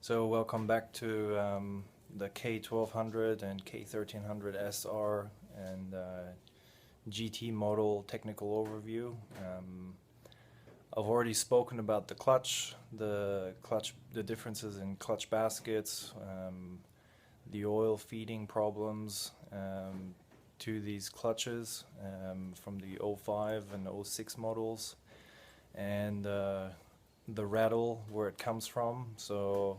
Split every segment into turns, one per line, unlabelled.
So welcome back to the K1200 and K1300s and GT model technical overview. I've already spoken about the clutch, the differences in clutch baskets, the oil feeding problems to these clutches from the 05 and 06 models, and the rattle, where it comes from. So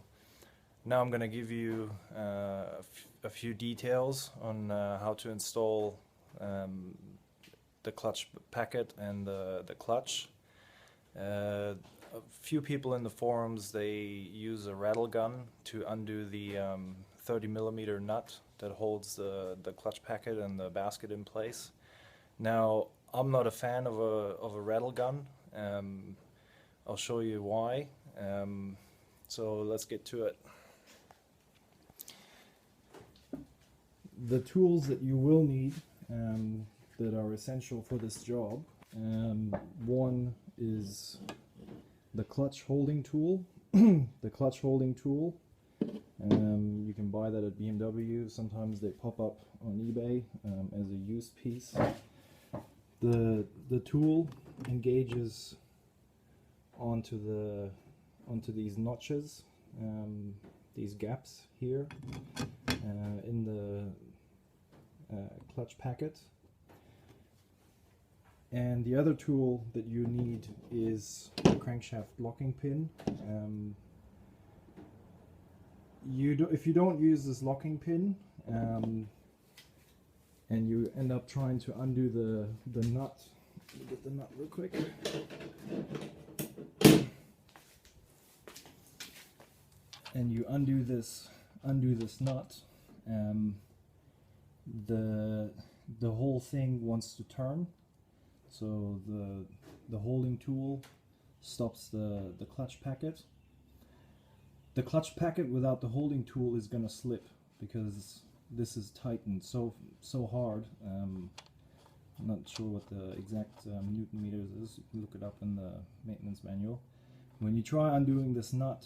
now I'm going to give you a few details on how to install the clutch packet and the clutch. A few people in the forums, they use a rattle gun to undo the 30mm nut that holds the clutch packet and the basket in place. Now, I'm not a fan of a rattle gun. I'll show you why. So let's get to it. The tools that you will need that are essential for this job, one is the clutch holding tool. The clutch holding tool, you can buy that at BMW. Sometimes they pop up on eBay as a used piece. The tool engages onto these notches, these gaps here in the clutch packet. And the other tool that you need is the crankshaft locking pin. If you don't use this locking pin and you end up trying to undo the nut, let me get the nut real quick. And you undo this nut, the whole thing wants to turn. So the holding tool stops the clutch packet. The clutch packet without the holding tool is gonna slip because this is tightened so hard. I'm not sure what the exact Newton meters is. You can look it up in the maintenance manual. When you try undoing this nut,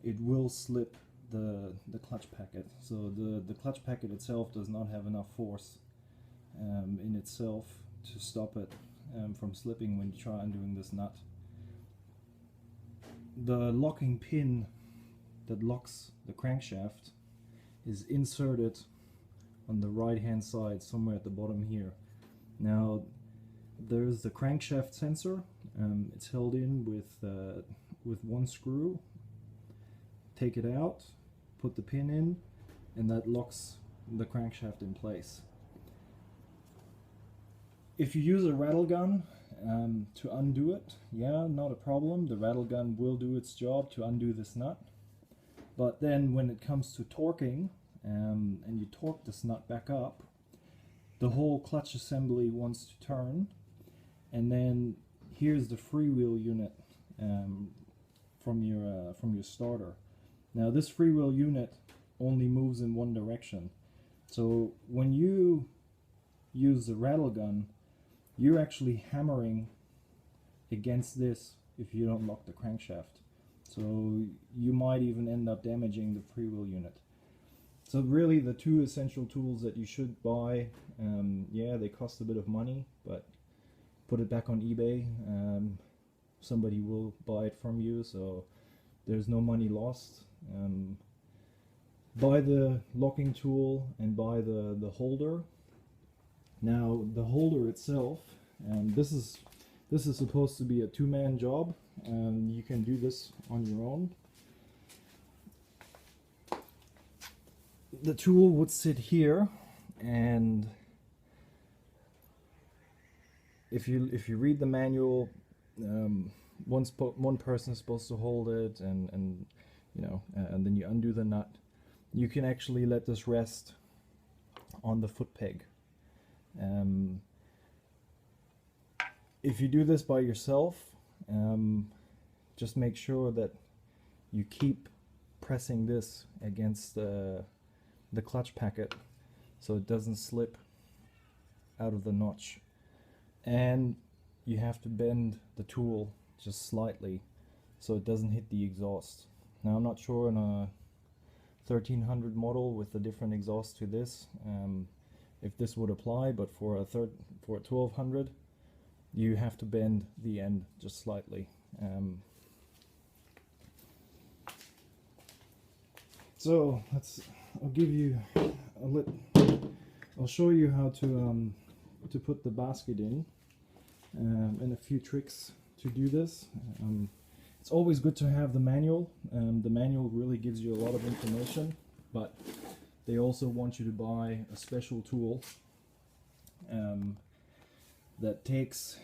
it will slip the clutch packet. So the clutch packet itself does not have enough force in itself to stop it from slipping when you try undoing this nut. The locking pin that locks the crankshaft is inserted on the right hand side, somewhere at the bottom here. Now there's the crankshaft sensor. It's held in with one screw. Take it out, put the pin in, and that locks the crankshaft in place. If you use a rattle gun to undo it, yeah, not a problem. The rattle gun will do its job to undo this nut. But then when it comes to torquing, and you torque this nut back up, the whole clutch assembly wants to turn. And then here's the freewheel unit from your starter. Now this freewheel unit only moves in one direction. So when you use the rattle gun, you're actually hammering against this if you don't lock the crankshaft. So you might even end up damaging the freewheel unit. So really the two essential tools that you should buy, yeah, they cost a bit of money, but put it back on eBay. Somebody will buy it from you, so there's no money lost. Buy the locking tool and buy the holder. Now the holder itself, this is supposed to be a two-man job, and you can do this on your own. The tool would sit here, and if you read the manual, one person is supposed to hold it, and you know, and then you undo the nut. You can actually let this rest on the foot peg. If you do this by yourself, just make sure that you keep pressing this against the clutch packet so it doesn't slip out of the notch. And you have to bend the tool just slightly so it doesn't hit the exhaust. Now I'm not sure on a 1300 model with a different exhaust to this if this would apply, but for a 1200 you have to bend the end just slightly. So I'll give you I'll show you how to put the basket in, and a few tricks to do this. It's always good to have the manual. The manual really gives you a lot of information, but they also want you to buy a special tool that takes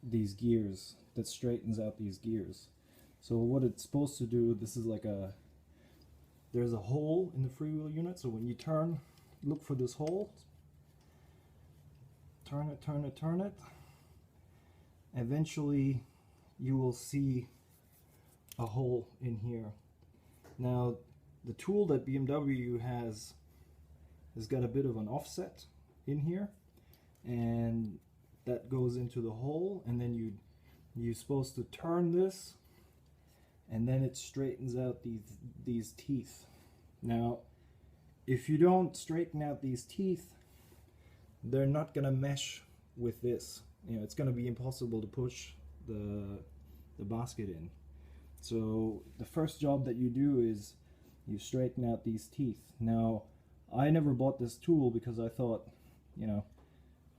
these gears, that straightens out these gears. So what it's supposed to do, this is like there's a hole in the freewheel unit, so when you turn, look for this hole, turn it, turn it, turn it. Eventually you will see a hole in here. Now the tool that BMW has got a bit of an offset in here, and that goes into the hole, and then you're supposed to turn this, and then it straightens out these teeth. Now if you don't straighten out these teeth, they're not gonna mesh with this. You know, it's gonna be impossible to push the basket in. So the first job that you do is you straighten out these teeth. Now I never bought this tool because I thought, you know,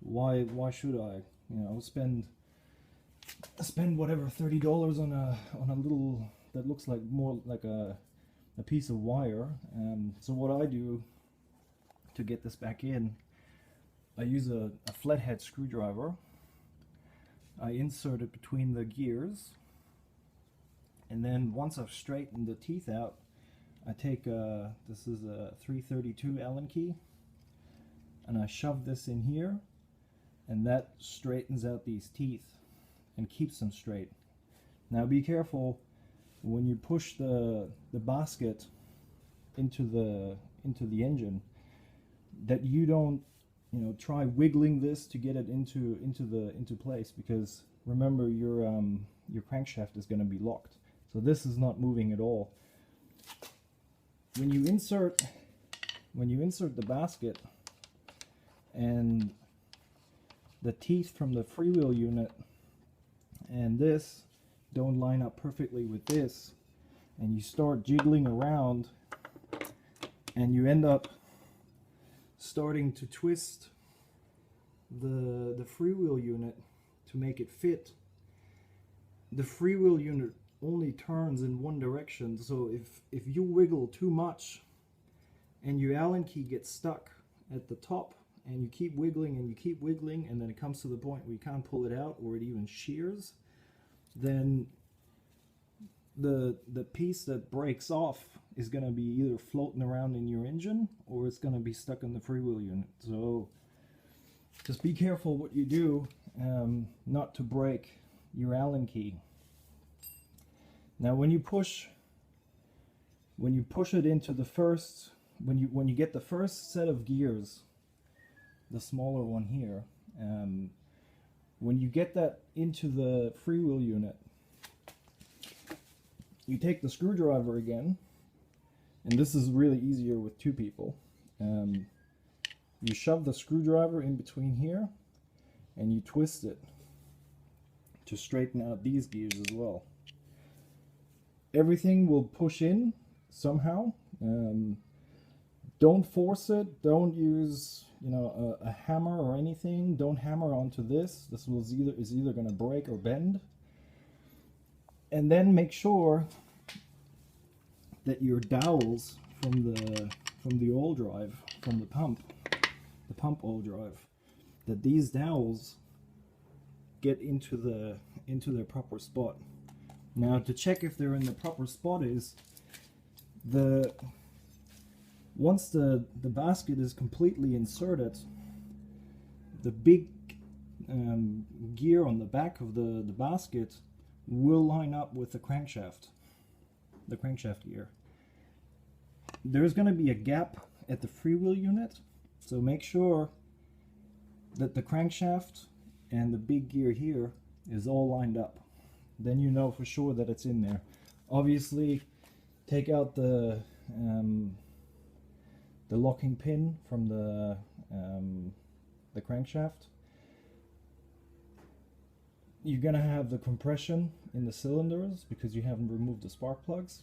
why should I, you know, spend whatever $30 on a little that looks like more like a piece of wire. So what I do to get this back in, I use a flathead screwdriver. I insert it between the gears, and then once I've straightened the teeth out, I take this is a 332 Allen key, and I shove this in here, and that straightens out these teeth and keeps them straight. Now be careful when you push the basket into the engine, that you don't, you know, try wiggling this to get it into place, because remember your crankshaft is going to be locked. So this is not moving at all. When you insert the basket, and the teeth from the freewheel unit and this don't line up perfectly with this, and you start jiggling around, and you end up starting to twist the freewheel unit to make it fit. The freewheel unit only turns in one direction, so if you wiggle too much and your Allen key gets stuck at the top, and you keep wiggling and you keep wiggling, and then it comes to the point where you can't pull it out, or it even shears, then the piece that breaks off is going to be either floating around in your engine, or it's going to be stuck in the freewheel unit. So just be careful what you do, not to break your Allen key. Now when you push it into the first, when you get the first set of gears, the smaller one here, when you get that into the freewheel unit, you take the screwdriver again, and this is really easier with two people. You shove the screwdriver in between here, and you twist it to straighten out these gears as well. Everything will push in somehow. Don't force it. Don't use, you know, a hammer or anything. Don't hammer onto this. This is either going to break or bend. And then make sure that your dowels from the oil drive, from the pump oil drive, that these dowels get into their proper spot. Now to check if they're in the proper spot is once the basket is completely inserted, the big gear on the back of the basket will line up with the crankshaft gear. There's going to be a gap at the freewheel unit, so make sure that the crankshaft and the big gear here is all lined up. then you know for sure that it's in there. Obviously, take out the locking pin from the crankshaft. You're gonna have the compression in the cylinders because you haven't removed the spark plugs,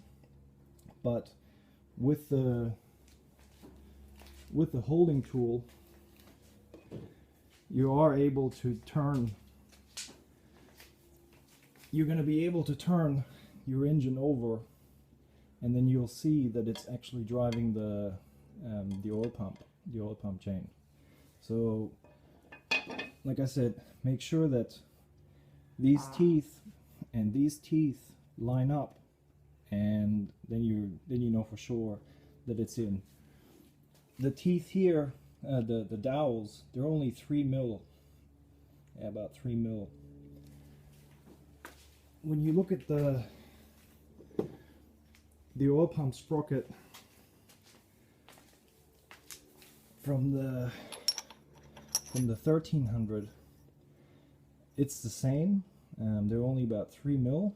but with the holding tool you are able to turn. You're gonna be able to turn your engine over, and then you'll see that it's actually driving the oil pump chain. So, like I said, make sure that these teeth and these teeth line up, and then you know for sure that it's in. The teeth here, the dowels, they're only 3 mil, about 3 mil. When you look at the oil pump sprocket from the 1300, it's the same. They're only about 3 mil,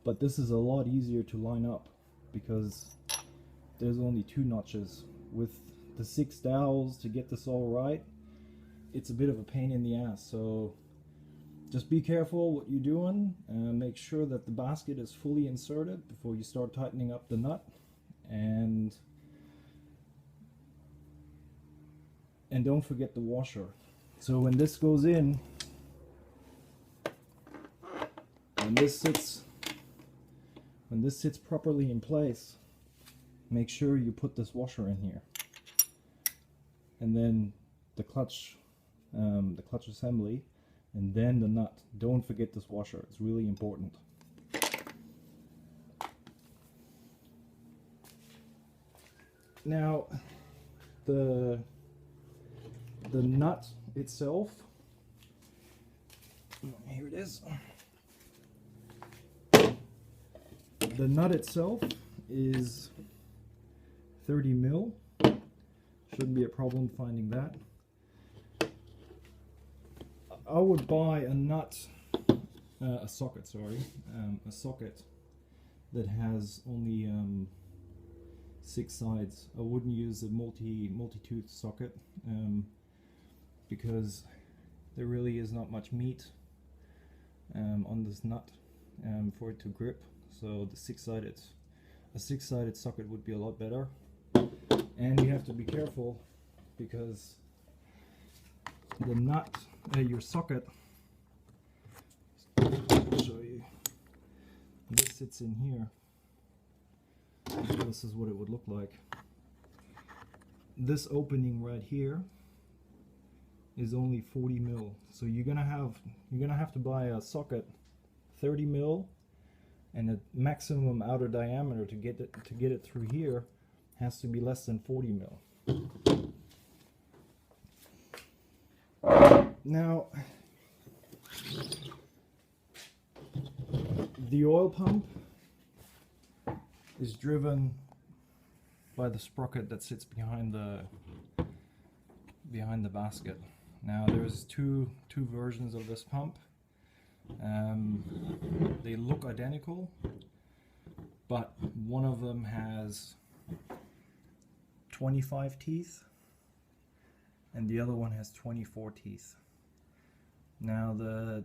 but this is a lot easier to line up because there's only 2 notches. With the 6 dowels to get this all right, it's a bit of a pain in the ass. So just be careful what you're doing, make sure that the basket is fully inserted before you start tightening up the nut, and don't forget the washer. So when this goes in, when this sits properly in place, make sure you put this washer in here, and then the clutch assembly, and then the nut. Don't forget this washer, it's really important. Now the nut itself, here it is. The nut itself is 30 mil. Shouldn't be a problem finding that. I would buy a nut, a socket that has only 6 sides. I wouldn't use a multi-tooth socket because there really is not much meat on this nut for it to grip. So the a six-sided socket would be a lot better. And you have to be careful because the nut, your socket, I'll show you, this sits in here. This is what it would look like. This opening right here is only 40 mil. So you're gonna have to buy a socket 30 mil, and the maximum outer diameter to get it through here has to be less than 40 mil. Now, the oil pump is driven by the sprocket that sits behind the basket. Now there's two versions of this pump. They look identical, but one of them has 25 teeth and the other one has 24 teeth. Now the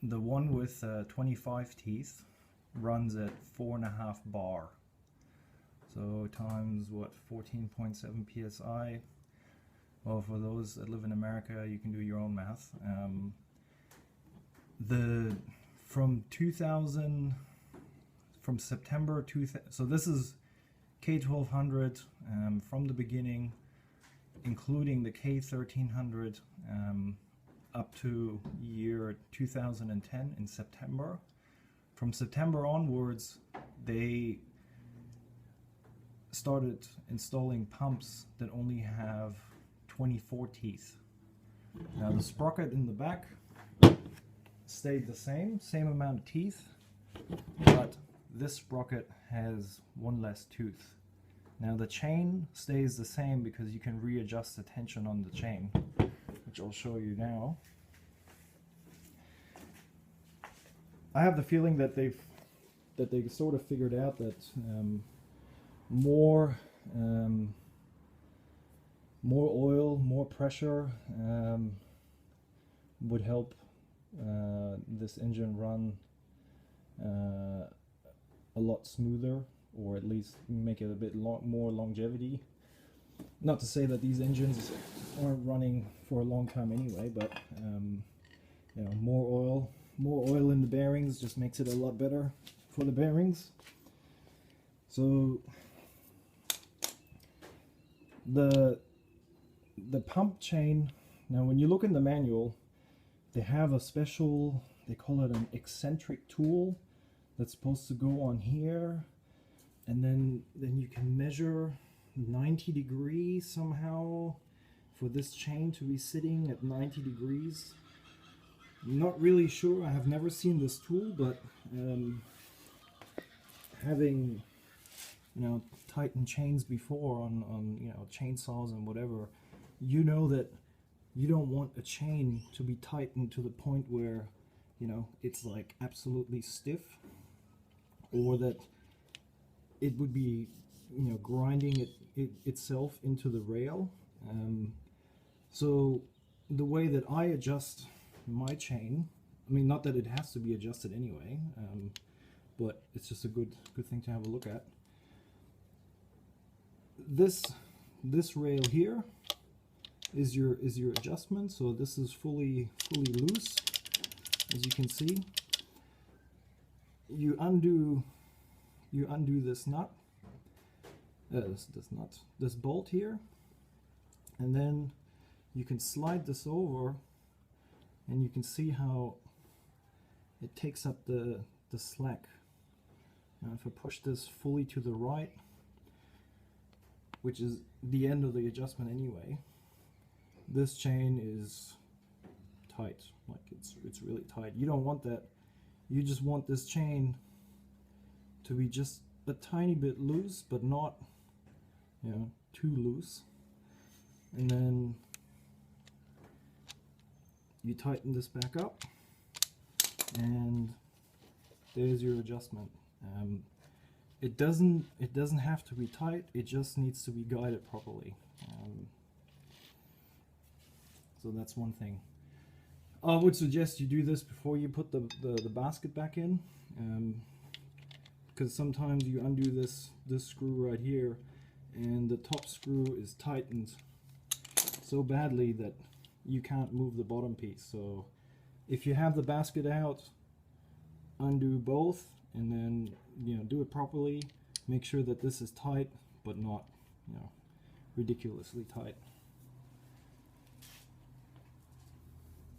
one with 25 teeth runs at 4.5 bar. So times what, 14.7 psi. Well, for those that live in America, you can do your own math. From September 2000, so this is K1200 from the beginning, including the K1300 up to year 2010 in September. From September onwards, they started installing pumps that only have 24 teeth. Now the sprocket in the back stayed the same amount of teeth, but this sprocket has one less tooth. Now the chain stays the same because you can readjust the tension on the chain, which I'll show you now.
I have the feeling that they sort of figured out that more more oil, more pressure would help this engine run a lot smoother, or at least make it a bit more longevity. Not to say that these engines aren't running for a long time anyway, but you know, more oil in the bearings just makes it a lot better for the bearings. So the pump chain, now when you look in the manual, they have a special, they call it an eccentric tool that's supposed to go on here, and then you can measure 90 degrees somehow for this chain to be sitting at 90 degrees. I'm not really sure, I have never seen this tool, but having, you know, tightened chains before on you know, chainsaws and whatever, you know that you don't want a chain to be tightened to the point where, you know, it's like absolutely stiff, or that it would be, you know, grinding itself into the rail. So the way that I adjust my chain, I mean, not that it has to be adjusted anyway, but it's just a good thing to have a look at. This rail here is your adjustment. So this is fully loose, as you can see. You undo this nut, this bolt here, and then you can slide this over, and you can see how it takes up the slack. Now if I push this fully to the right, which is the end of the adjustment anyway, this chain is tight, like it's really tight. You don't want that. You just want this chain to be just a tiny bit loose, but not, you know, too loose. And then you tighten this back up, and there's your adjustment. It doesn't have to be tight, it just needs to be guided properly. So that's one thing. I would suggest you do this before you put the basket back in, because sometimes you undo this screw right here, and the top screw is tightened so badly that you can't move the bottom piece. So if you have the basket out, undo both, and then, you know, do it properly. Make sure that this is tight, but not, you know, ridiculously tight.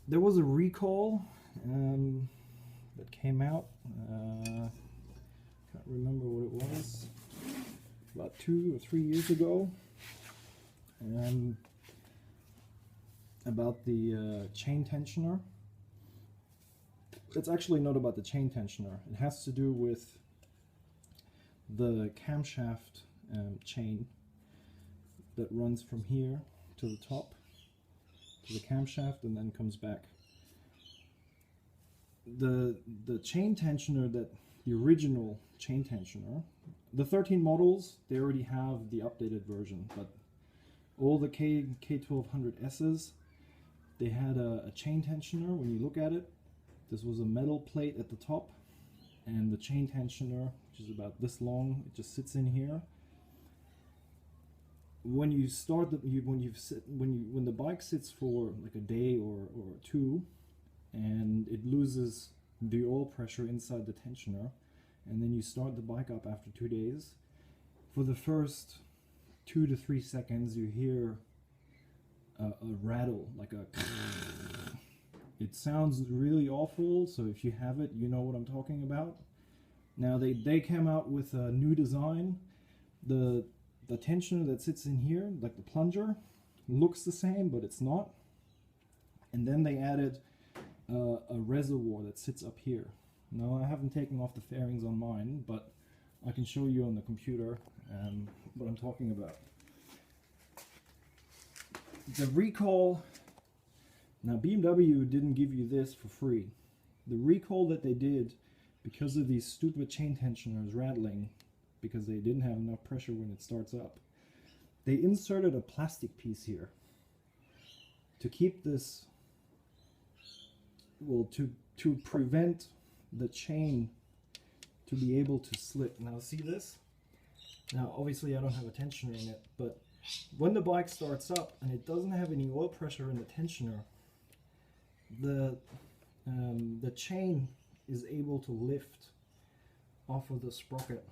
There was a recall that came out. Can't remember what it was. About 2 or 3 years ago. About the chain tensioner. It's actually not about the chain tensioner. It has to do with the camshaft chain that runs from here to the top, to the camshaft, and then comes back. The chain tensioner, that the original chain tensioner, the 13 models, they already have the updated version, but all the K1200s, they had a chain tensioner. When you look at it, this was a metal plate at the top, and the chain tensioner, which is about this long, it just sits in here. When you start when the bike sits for like a day or two, and it loses the oil pressure inside the tensioner, and then you start the bike up after 2 days, for the first 2 to 3 seconds you hear a rattle, like a it sounds really awful, so if you have it, you know what I'm talking about. Now they came out with a new design. The tensioner that sits in here, like the plunger, looks the same, but it's not. And then they added a reservoir that sits up here. Now I haven't taken off the fairings on mine, but I can show you on the computer what I'm talking about. The recall, now BMW didn't give you this for free. The recall that they did because of these stupid chain tensioners rattling, because they didn't have enough pressure when it starts up, they inserted a plastic piece here to keep this, well, to prevent the chain to be able to slip. Now see this? Now obviously I don't have a tensioner in it, but when the bike starts up and it doesn't have any oil pressure in the tensioner, the chain is able to lift off of the sprocket.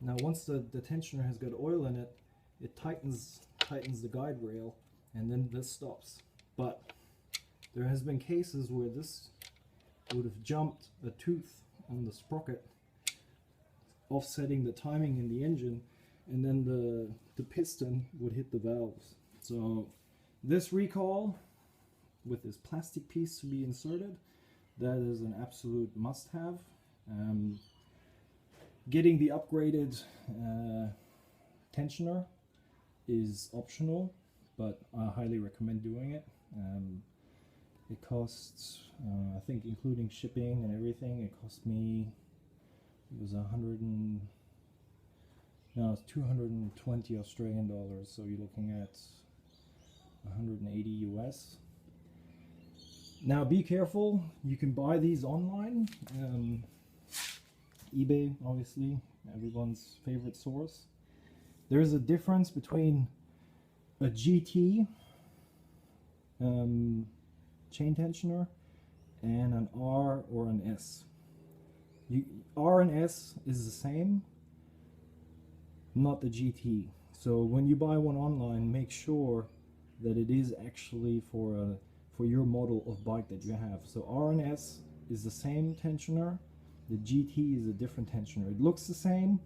Now once the tensioner has got oil in it, it tightens the guide rail, and then this stops. But there has been cases where this would have jumped a tooth on the sprocket, offsetting the timing in the engine, and then the piston would hit the valves. So this recall with this plastic piece to be inserted, that is an absolute must-have. Getting the upgraded tensioner is optional, but I highly recommend doing it. It costs, I think including shipping and everything, it cost me, it was 220 Australian dollars, so you're looking at 180 US. Now be careful, you can buy these online. eBay, obviously, everyone's favorite source. There's a difference between a GT chain tensioner and an R or an S. R and S is the same, not the GT. So when you buy one online, make sure that it is actually for your model of bike that you have. So R and S is the same tensioner. The GT is a different tensioner. It looks the same,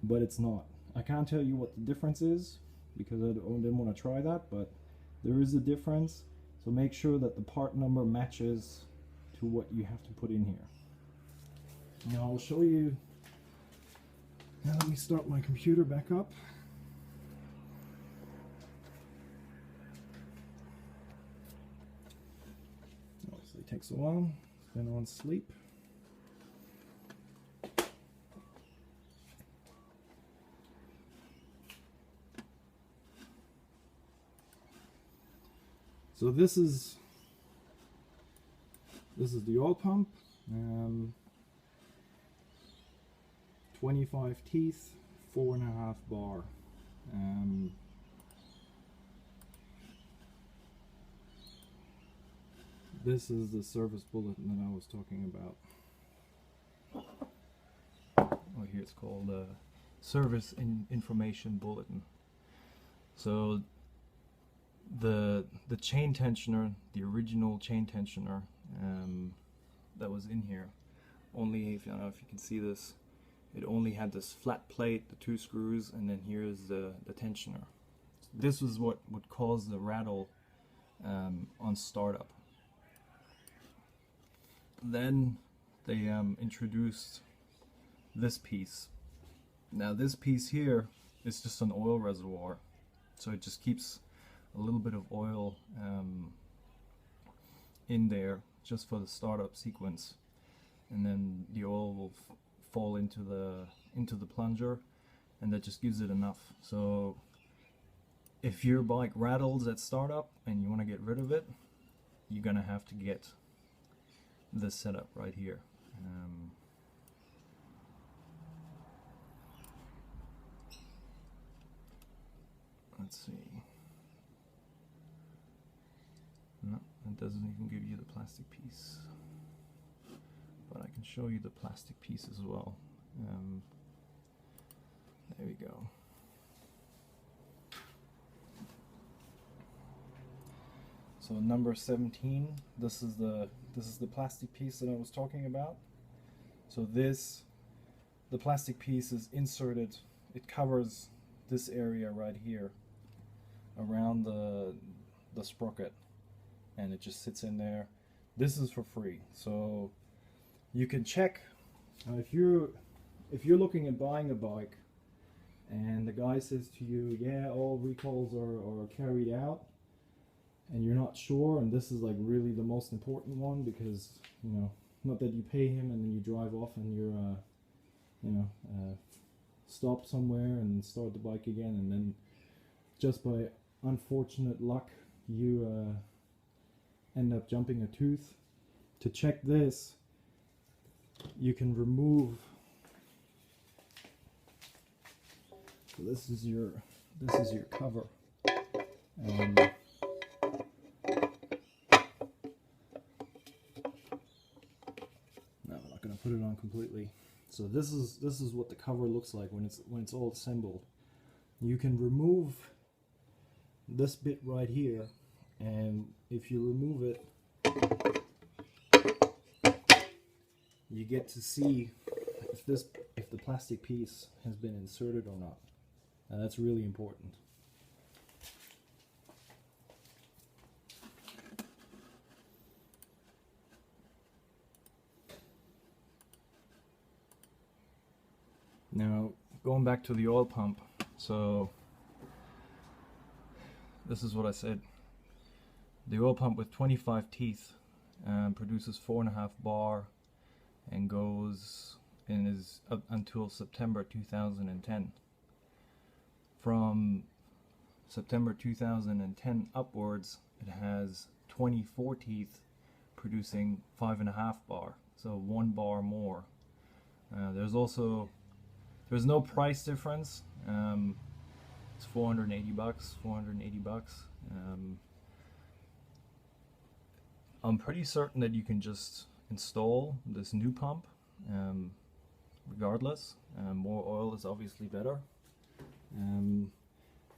but it's not. I can't tell you what the difference is because I didn't want to try that, but there is a difference. So make sure that the part number matches to what you have to put in here. Now I'll show you. Now let me start my computer back up. Obviously it takes a while. It's been on sleep. So this is the oil pump, 25 teeth, 4.5 bar. This is the service bulletin that I was talking about. Oh, here it's called Service Information Bulletin. So the chain tensioner, the original chain tensioner that was in here, only, if I don't know if you can see this, it only had this flat plate, the 2 screws, and then here's the tensioner. This was what would cause the rattle on startup. Then they introduced this piece. Now this piece here is just an oil reservoir, so it just keeps a little bit of oil in there just for the startup sequence, and then the oil will fall into the plunger, and that just gives it enough. So if your bike rattles at startup and you want to get rid of it, you're gonna have to get this setup right here. Let's see. No, it doesn't even give you the plastic piece, but I can show you the plastic piece as well. There we go. So number 17, this is the plastic piece that I was talking about. So the plastic piece is inserted, it covers this area right here around the sprocket, and it just sits in there. This is for free, so you can check if you're looking at buying a bike and the guy says to you, yeah, all recalls are carried out, and you're not sure, and this is like really the most important one, because you know not that you pay him and then you drive off and you're you know, stop somewhere and start the bike again, and then just by unfortunate luck you end up jumping a tooth. To check this, you can remove, so this is your cover, and no, I'm not going to put it on completely. So this is what the cover looks like when it's all assembled. You can remove this bit right here, and if you remove it, you get to see if the plastic piece has been inserted or not. And that's really important. Now, going back to the oil pump, so this is what I said. The oil pump with 25 teeth produces 4.5 bar and goes and is up until September 2010. From September 2010 upwards, it has 24 teeth producing 5.5 bar, so 1 bar more. There's no price difference. It's $480, $480. I'm pretty certain that you can just install this new pump regardless. More oil is obviously better.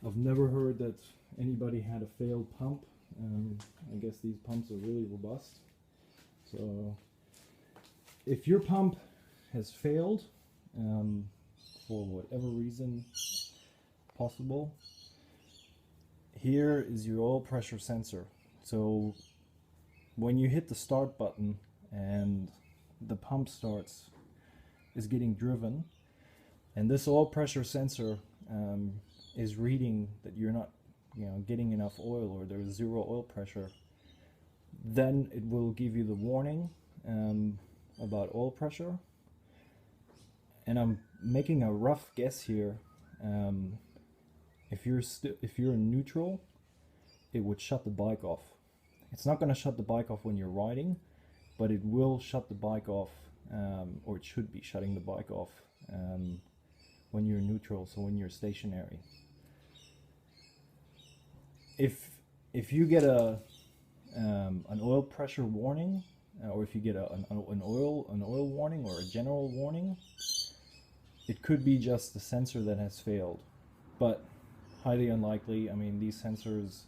I've never heard that anybody had a failed pump. I guess these pumps are really robust. So if your pump has failed for whatever reason possible, here is your oil pressure sensor. So when you hit the start button and the pump is getting driven, and this oil pressure sensor is reading that you're not getting enough oil, or there's zero oil pressure, then it will give you the warning about oil pressure. And I'm making a rough guess here. If you're in neutral, it would shut the bike off. It's not going to shut the bike off when you're riding, but it will shut the bike off, or it should be shutting the bike off when you're neutral, so when you're stationary. If you get an oil pressure warning, or if you get an oil warning or a general warning, it could be just the sensor that has failed, but highly unlikely. I mean, these sensors,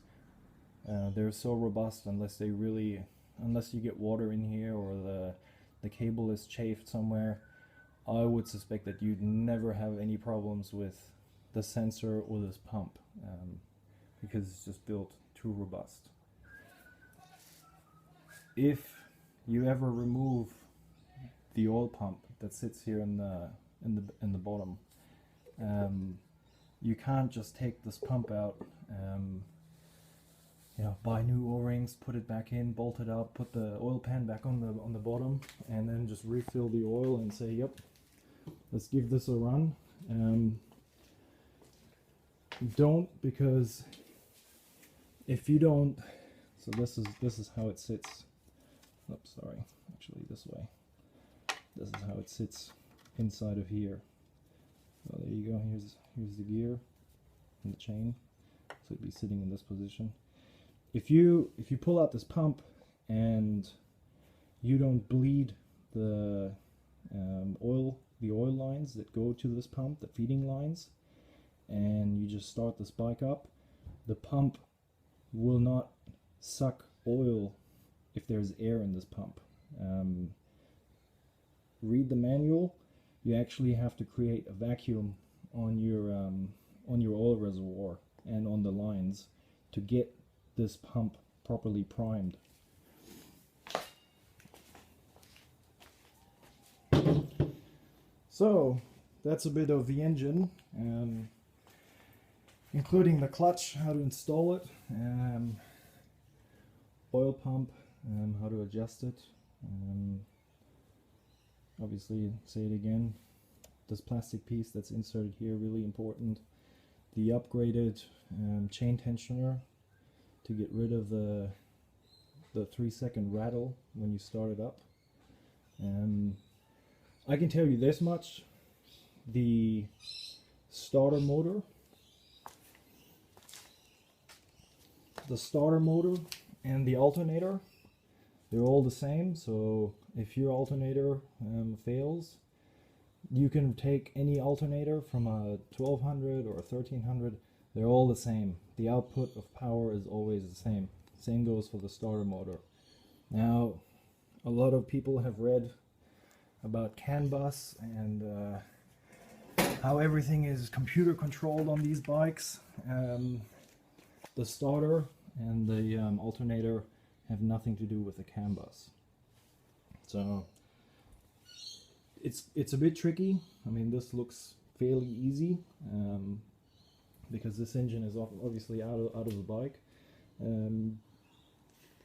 they're so robust, unless you get water in here or the cable is chafed somewhere, I would suspect that you'd never have any problems with the sensor or this pump, because it's just built too robust. If you ever remove the oil pump that sits here in the bottom, you can't just take this pump out, buy new O-rings, put it back in, bolt it up, put the oil pan back on the bottom, and then just refill the oil and say, yep, let's give this a run. Don't, because if you don't, so this is how it sits. Oops, sorry, actually this way. This is how it sits inside of here. So there you go. Here's the gear and the chain. So it'd be sitting in this position. If you pull out this pump and you don't bleed the oil lines that go to this pump, the feeding lines, and you just start this bike up, the pump will not suck oil if there's air in this pump. Read the manual. You actually have to create a vacuum on your oil reservoir and on the lines to get this pump properly primed. So that's a bit of the engine, including the clutch, how to install it, oil pump, how to adjust it, obviously, say it again, this plastic piece that's inserted here, really important. The upgraded chain tensioner to get rid of the 3-second rattle when you start it up. I can tell you this much: the starter motor and the alternator, they're all the same. So if your alternator fails, you can take any alternator from a 1200 or a 1300. They're all the same. The output of power is always the same. Same goes for the starter motor. Now, a lot of people have read about CAN bus and how everything is computer controlled on these bikes. The starter and the alternator have nothing to do with the CAN bus. So it's a bit tricky. I mean, this looks fairly easy because this engine is obviously out of the bike.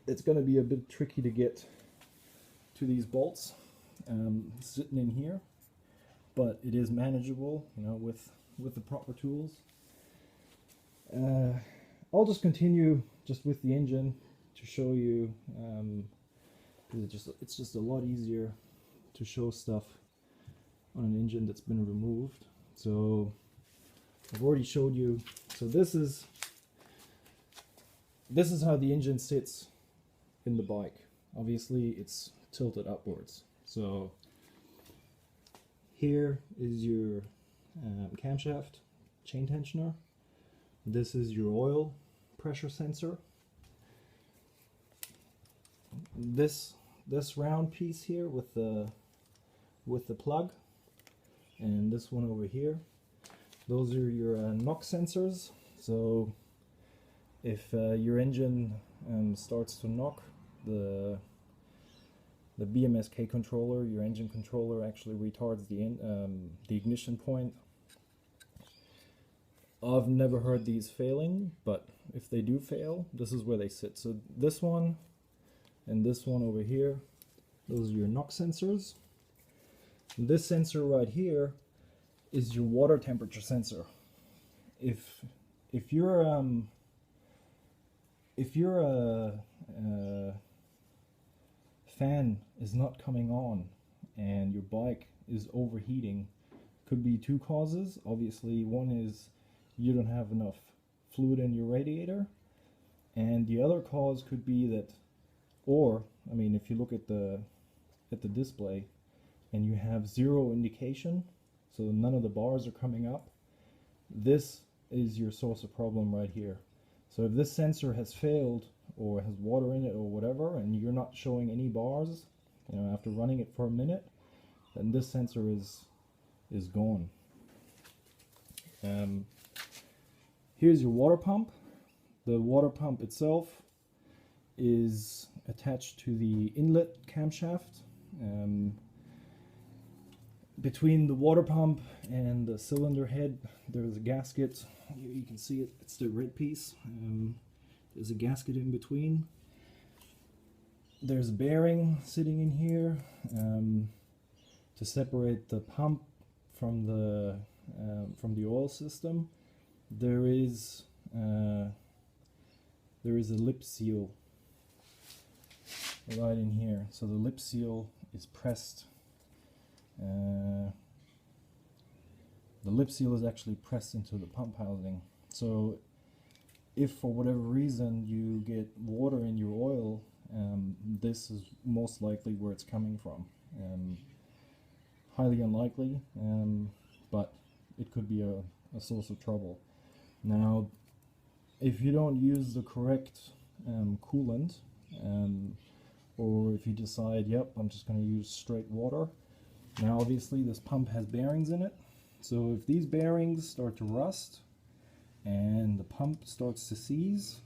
It's going to be a bit tricky to get to these bolts sitting in here, but it is manageable, you know, with the proper tools. I'll just continue just with the engine to show you, because it's just a lot easier to show stuff on an engine that's been removed. So I've already showed you. So this is how the engine sits in the bike. Obviously it's tilted upwards. So here is your camshaft chain tensioner. This is your oil pressure sensor. This round piece here with the plug, and this one over here, those are your knock sensors. So if your engine starts to knock, the BMS-K controller, your engine controller, actually retards the ignition point. I've never heard these failing, but if they do fail, this is where they sit. So this one and this one over here, those are your knock sensors. And this sensor right here is your water temperature sensor. If your fan is not coming on and your bike is overheating, could be two causes. Obviously, one is you don't have enough fluid in your radiator, and the other cause could be that, or I mean, if you look at the display and you have zero indication, so none of the bars are coming up, this is your source of problem right here. So if this sensor has failed or has water in it or whatever, and you're not showing any bars, you know, after running it for a minute, then this sensor is gone. Here's your water pump. The water pump itself is attached to the inlet camshaft. Between the water pump and the cylinder head, there's a gasket. You can see it, it's the red piece. There's a gasket in between. There's a bearing sitting in here to separate the pump from the oil system. There is a lip seal right in here. So the lip seal is pressed. The lip seal is actually pressed into the pump housing. So if for whatever reason you get water in your oil, this is most likely where it's coming from. Highly unlikely, but it could be a source of trouble. Now, if you don't use the correct coolant, or if you decide, yep, I'm just going to use straight water, now obviously this pump has bearings in it. So if these bearings start to rust and the pump starts to seize,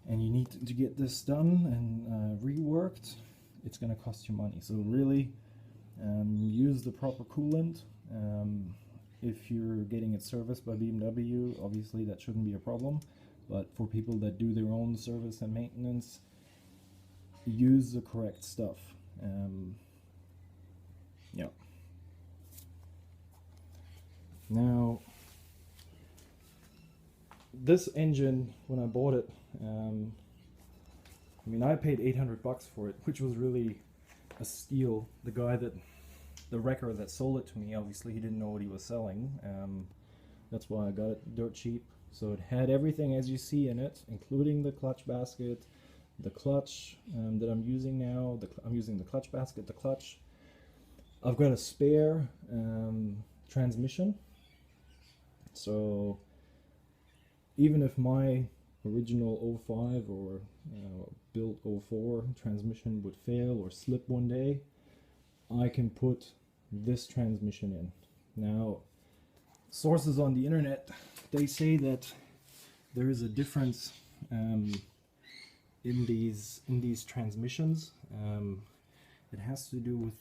and you need to get this done and reworked, it's going to cost you money. So really, use the proper coolant. If you're getting it serviced by BMW, obviously that shouldn't be a problem. But for people that do their own service and maintenance, use the correct stuff. Yeah. this engine, when I bought it, I mean, I paid $800 for it, which was really a steal. The wrecker that sold it to me, obviously he didn't know what he was selling. That's why I got it dirt cheap. So it had everything as you see in it, including the clutch basket, the clutch that I'm using now. I'm using the clutch basket, the clutch. I've got a spare transmission. So even if my original 05 or built 04 transmission would fail or slip one day, I can put this transmission in. Now, sources on the internet, they say that there is a difference in these transmissions. It has to do with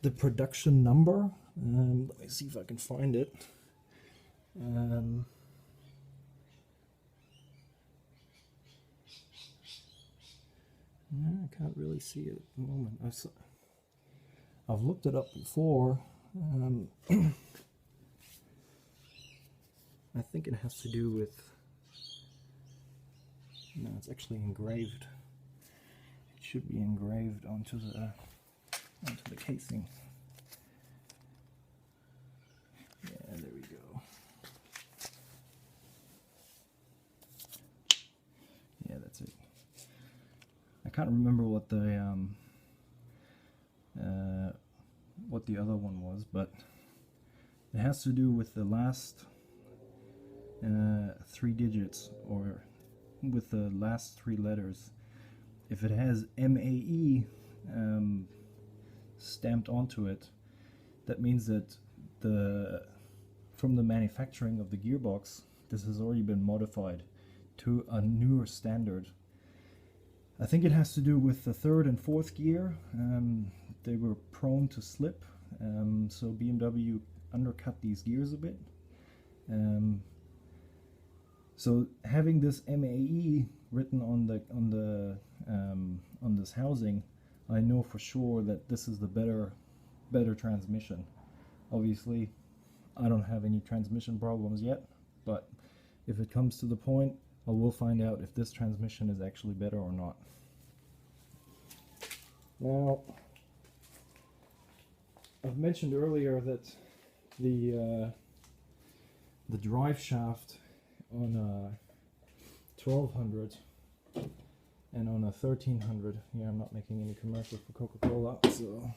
the production number. Let me see if I can find it. I can't really see it at the moment. I've looked it up before. I think it has to do with... No, it's actually engraved. It should be engraved onto the casing. Yeah, there we go. Yeah, that's it. I can't remember what the other one was, but it has to do with the last 3 digits, or with the last 3 letters. If it has MAE stamped onto it, that means that from the manufacturing of the gearbox, this has already been modified to a newer standard. I think it has to do with the 3rd and 4th gear. They were prone to slip, so BMW undercut these gears a bit. So having this MAE written on this housing, I know for sure that this is the better transmission. Obviously, I don't have any transmission problems yet, but if it comes to the point, I will find out if this transmission is actually better or not. Now, I've mentioned earlier that the drive shaft on a 1200 and on a 1300, yeah, I'm not making any commercial for Coca-Cola, so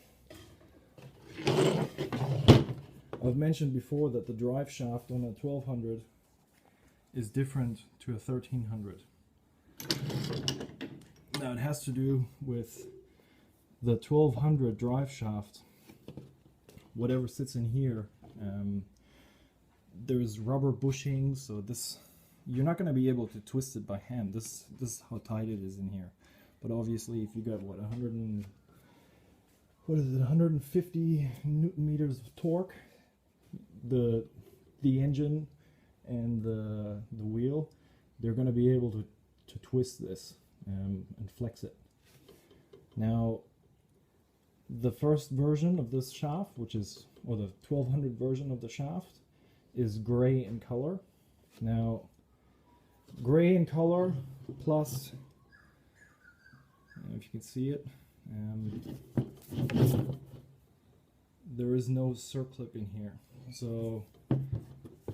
I've mentioned before that the drive shaft on a 1200 is different to a 1300. Now it has to do with the 1200 drive shaft. Whatever sits in here, there's rubber bushings, so this, you're not going to be able to twist it by hand. This is how tight it is in here. But obviously, if you got 150 newton meters of torque, the engine and the wheel, they're going to be able to twist this and flex it. Now, the first version of this shaft, or the 1200 version of the shaft, is gray in color. Now, gray in color plus, if you can see it, there is no circlip in here. So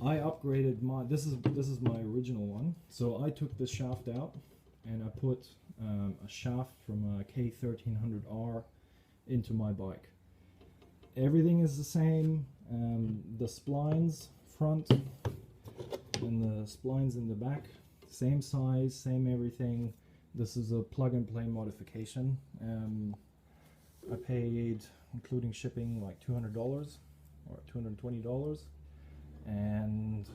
I upgraded this is my original one. So I took this shaft out and I put a shaft from a K1300r into my bike. Everything is the same. The splines front and the splines in the back, same size, same everything. This is a plug-and-play modification. I paid, including shipping, like $200 or $220. And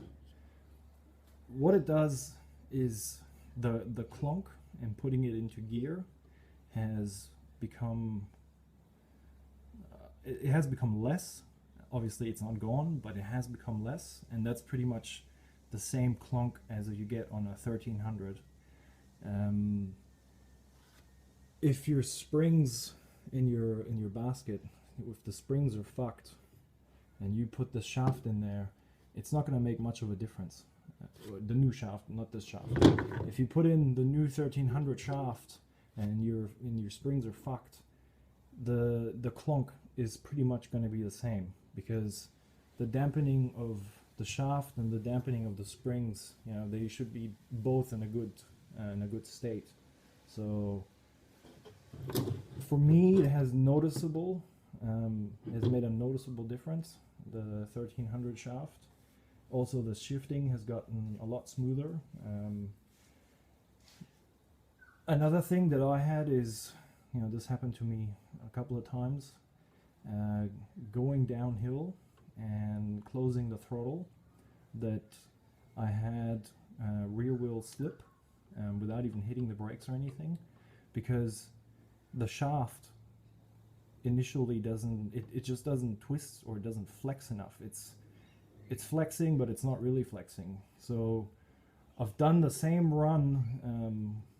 what it does is the clunk and putting it into gear has become it has become less. Obviously it's not gone, but it has become less, and that's pretty much the same clunk as you get on a 1300. If your springs in your basket, if the springs are fucked and you put the shaft in there, it's not going to make much of a difference. the new shaft, not this shaft. If you put in the new 1300 shaft and your springs are fucked, the clunk is pretty much going to be the same, because the dampening of the shaft and the dampening of the springs, you know, they should be both in a good state. So for me, it has made a noticeable difference, the 1300 shaft. Also, the shifting has gotten a lot smoother. Another thing that I had is, you know, this happened to me a couple of times, going downhill and closing the throttle, that I had rear wheel slip without even hitting the brakes or anything, because the shaft initially it just doesn't twist, or it doesn't flex enough. It's flexing, but it's not really flexing. So I've done the same run,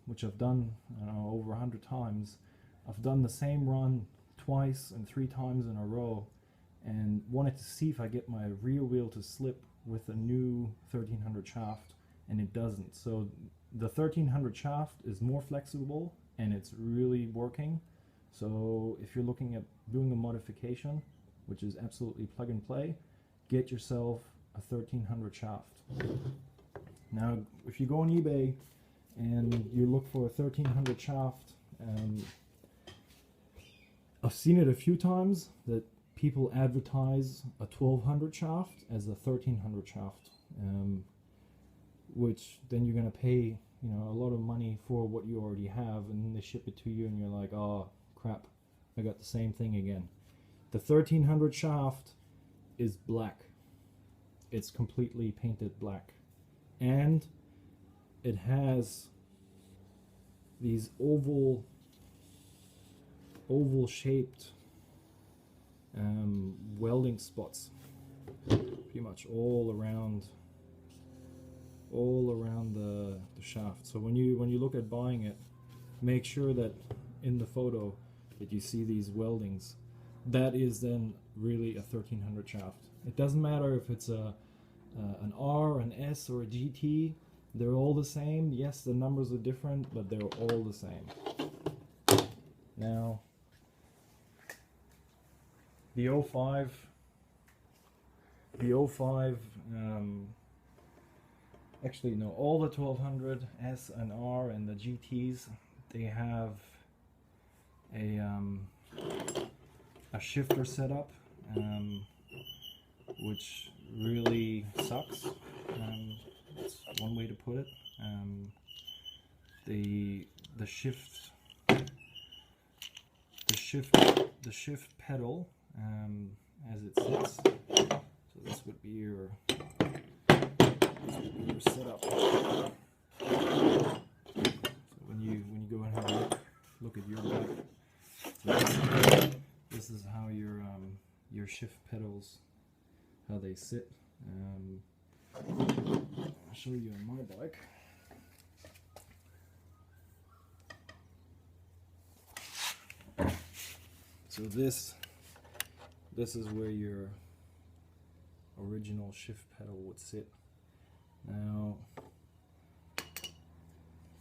which I've done over 100 times. I've done the same run twice and 3 times in a row, and wanted to see if I get my rear wheel to slip with a new 1300 shaft, and it doesn't. So the 1300 shaft is more flexible, and it's really working. So if you're looking at doing a modification, which is absolutely plug and play, get yourself a 1300 shaft. Now, if you go on eBay and you look for a 1300 shaft, I've seen it a few times that people advertise a 1200 shaft as a 1300 shaft, which then you're going to pay, you know, a lot of money for what you already have, and then they ship it to you and you're like, oh crap, I got the same thing again. The 1300 shaft is black. It's completely painted black, and it has these oval shaped welding spots pretty much all around the shaft. So when you look at buying it, make sure that in the photo that you see these weldings. That is then really a 1300 shaft. It doesn't matter if it's an R, an S, or a GT. They're all the same. Yes, the numbers are different, but they're all the same. Now, the 05, actually no, all the 1200s and R and the GTs, they have a shifter setup, which really sucks. That's one way to put it. The shift pedal, as it sits. So this would be your setup. So when you go and have a look at your bike, so this is how your shift pedals, how they sit. I'll show you on my bike. So this is where your original shift pedal would sit. Now,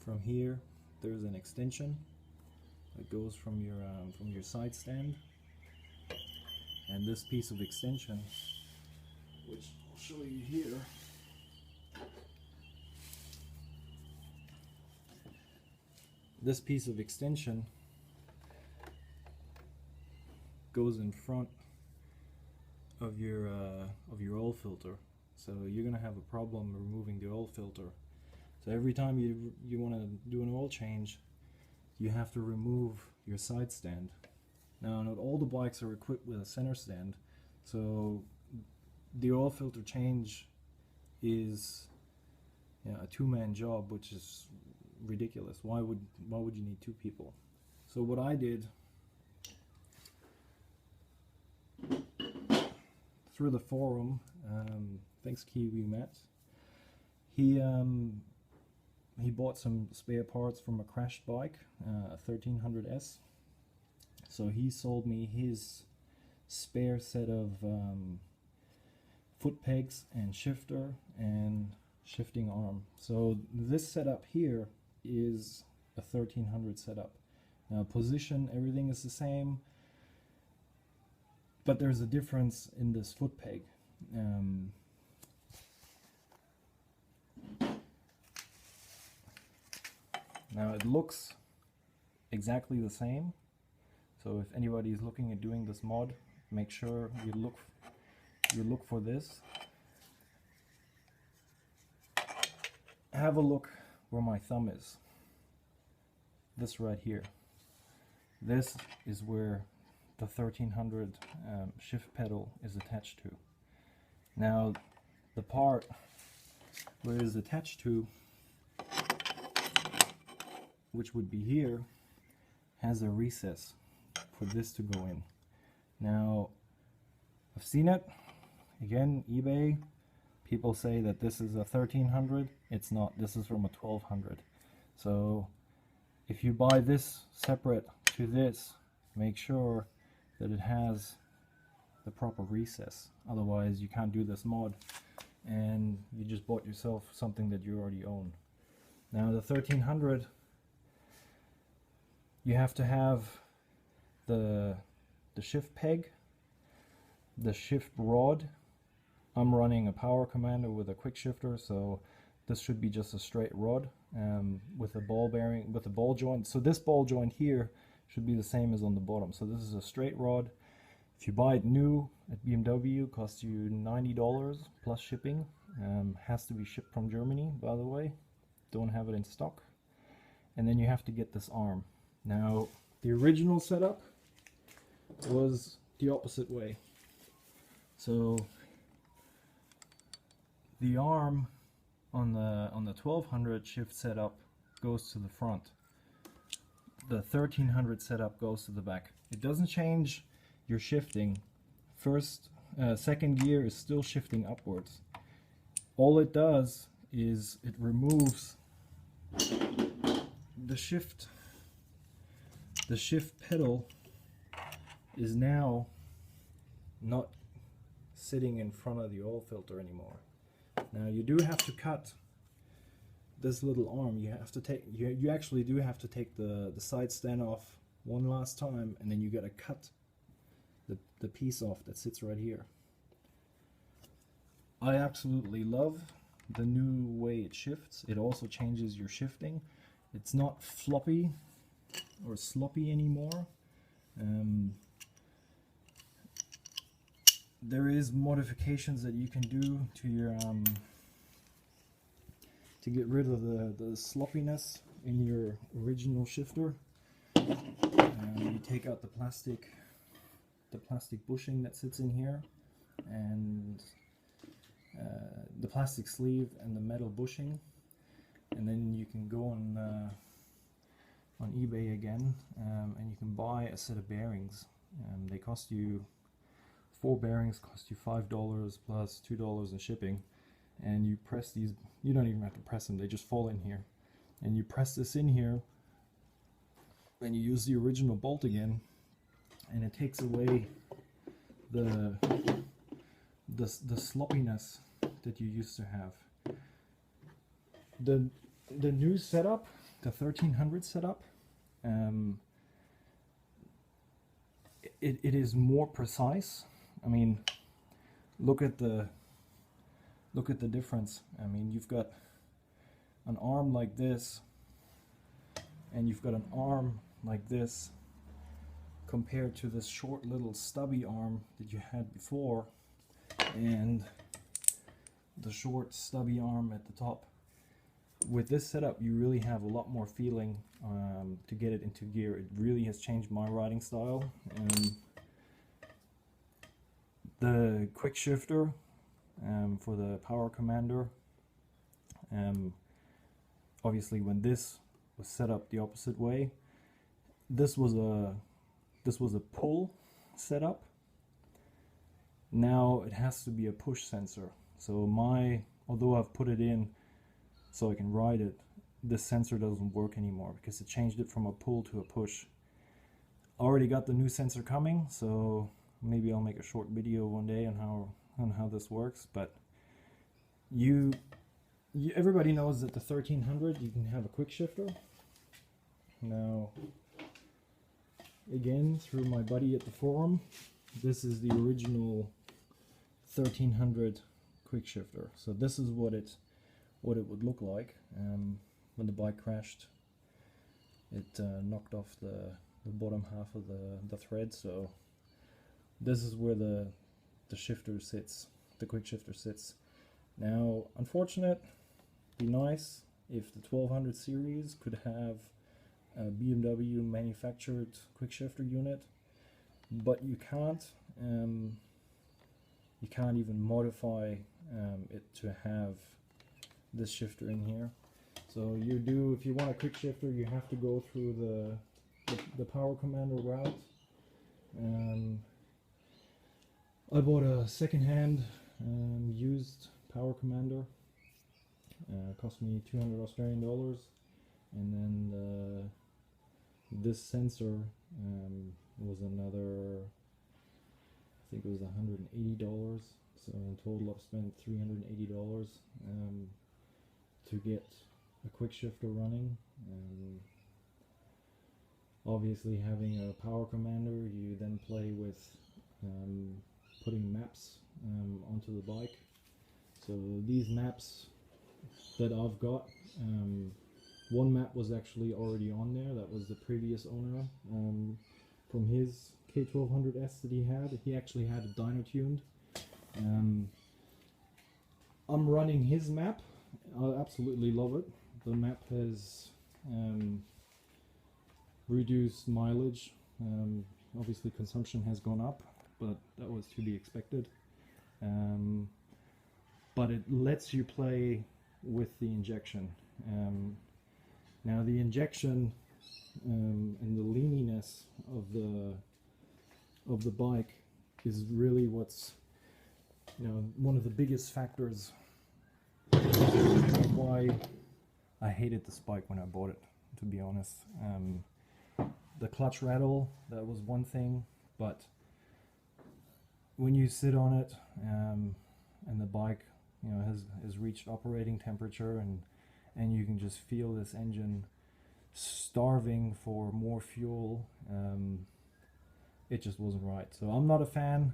from here, there's an extension that goes from your side stand, and this piece of extension, which I'll show you here, this piece of extension goes in front of your oil filter. So you're gonna have a problem removing the oil filter. So every time you want to do an oil change, you have to remove your side stand. Now, not all the bikes are equipped with a center stand, so the oil filter change is, you know, a two-man job, which is ridiculous. Why would you need 2 people? So what I did, through the forum, thanks Kiwi Matt, he bought some spare parts from a crashed bike, a 1300s. So he sold me his spare set of foot pegs and shifter and shifting arm. So this setup here is a 1300 setup. Now position, everything is the same, but there's a difference in this foot peg. Now it looks exactly the same, so if anybody is looking at doing this mod, make sure you look for this. Have a look where my thumb is. This right here. This is where the 1300 shift pedal is attached to. Now the part where it is attached to, which would be here, has a recess for this to go in. Now I've seen it, again, eBay, people say that this is a 1300, it's not, this is from a 1200. So if you buy this separate to this, make sure that it has the proper recess, otherwise you can't do this mod and you just bought yourself something that you already own. Now the 1300, you have to have the shift peg, the shift rod. I'm running a power commander with a quick shifter, so this should be just a straight rod with a ball bearing, with a ball joint. So this ball joint here should be the same as on the bottom. So this is a straight rod. If you buy it new at BMW, it costs you $90 plus shipping. Has to be shipped from Germany, by the way. Don't have it in stock. And then you have to get this arm. Now the original setup was the opposite way. So the arm on the 1200 shift setup goes to the front. The 1300 setup goes to the back. It doesn't change your shifting. Second gear is still shifting upwards. All it does is it removes the shift. The shift pedal is now not sitting in front of the oil filter anymore. Now you do have to cut this little arm. You have to take, you actually do have to take the side stand off one last time, and then you gotta cut the piece off that sits right here. I absolutely love the new way it shifts. It also changes your shifting. It's not floppy or sloppy anymore. There is modifications that you can do to your to get rid of the sloppiness in your original shifter. You take out the plastic bushing that sits in here, and the plastic sleeve and the metal bushing, and then you can go on eBay again, and you can buy a set of bearings. They cost you, 4 bearings cost you $5 plus $2 in shipping, and you press these. You don't even have to press them, they just fall in here, and you press this in here, and you use the original bolt again, and it takes away the sloppiness that you used to have. The new setup, the 1300 setup, it is more precise. I mean, look at the difference. I mean, you've got an arm like this, and you've got an arm like this, compared to this short little stubby arm that you had before, and the short stubby arm at the top. With this setup, you really have a lot more feeling to get it into gear. It really has changed my riding style. The quick shifter for the power commander, obviously when this was set up the opposite way, this was a pull setup. Now it has to be a push sensor. So although I've put it in so I can ride it, this sensor doesn't work anymore because it changed it from a pull to a push. I already got the new sensor coming, so maybe I'll make a short video one day on how this works. But you everybody knows that the 1300 you can have a quick shifter. Now, again, through my buddy at the forum, this is the original 1300 quick shifter. So this is what it would look like when the bike crashed. It knocked off the bottom half of the thread. So this is where the shifter sits, the quick shifter sits. Now, unfortunate, be nice if the 1200 series could have a BMW manufactured quick shifter unit, but you can't. You can't even modify it to have this shifter in here. So you do, if you want a quick shifter, you have to go through the Power Commander route. I bought a second-hand used Power Commander. Cost me 200 Australian dollars, and then this sensor was another, I think it was $180. So in total I've spent $380 to get a quick shifter running. Obviously, having a Power Commander, you then play with putting maps onto the bike. So these maps that I've got, one map was actually already on there. That was the previous owner from his K1200s that he had. He actually had it dyno tuned. I'm running his map. I absolutely love it. The map has reduced mileage. Obviously consumption has gone up, but that was to be expected. But it lets you play with the injection. Now the injection and the leaniness of the bike is really what's, one of the biggest factors why I hated this bike when I bought it, to be honest. The clutch rattle, that was one thing, but when you sit on it and the bike has reached operating temperature, and you can just feel this engine starving for more fuel, it just wasn't right. So I'm not a fan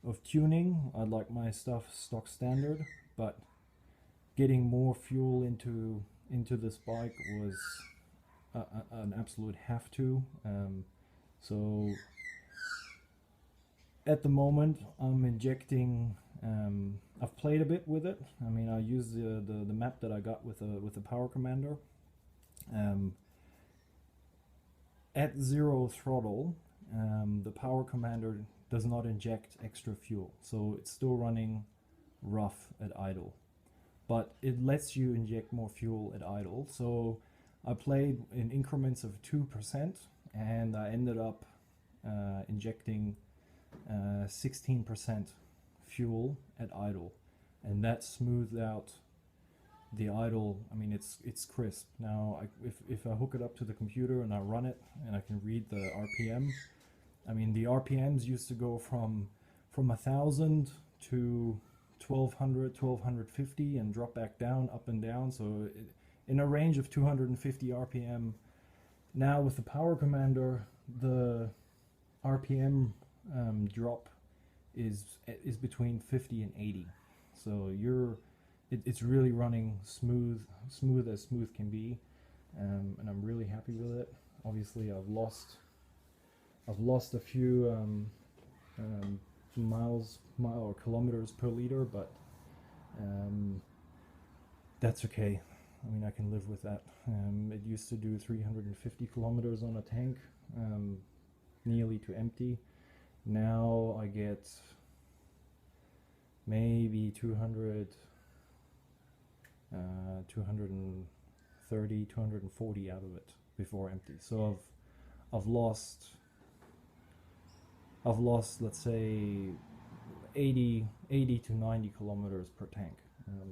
of tuning. I like my stuff stock standard, but getting more fuel into this bike was an absolute have to. So at the moment I'm injecting, I've played a bit with it. I mean, I use the map that I got with the Power Commander. At zero throttle, the Power Commander does not inject extra fuel, so it's still running rough at idle, but it lets you inject more fuel at idle. So I played in increments of 2%, and I ended up injecting 16% fuel at idle, and that smoothed out the idle. I mean, it's crisp. Now if I hook it up to the computer and I run it and I can read the RPM, I mean, the RPMs used to go from 1,000 to 1,200, 1,250 and drop back down, up and down, so in a range of 250 RPM. Now with the Power Commander, the RPM drop is between 50 and 80, so it's really running smooth as smooth can be, and I'm really happy with it. Obviously I've lost a few miles or kilometers per liter, but that's okay. I mean, I can live with that. It used to do 350 kilometers on a tank, nearly to empty. Now I get maybe 200, 230, 240 out of it before empty. So I've lost, let's say 80 to 90 kilometers per tank.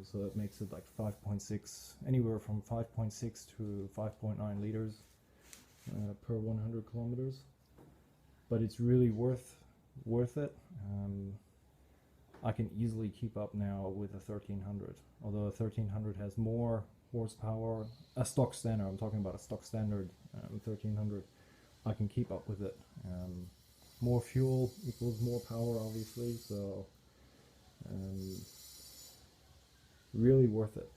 So that makes it like 5.6, anywhere from 5.6 to 5.9 liters per 100 kilometers. But it's really worth it. I can easily keep up now with a 1300. Although a 1300 has more horsepower, a stock standard, I'm talking about a stock standard 1300, I can keep up with it. More fuel equals more power, obviously, so really worth it.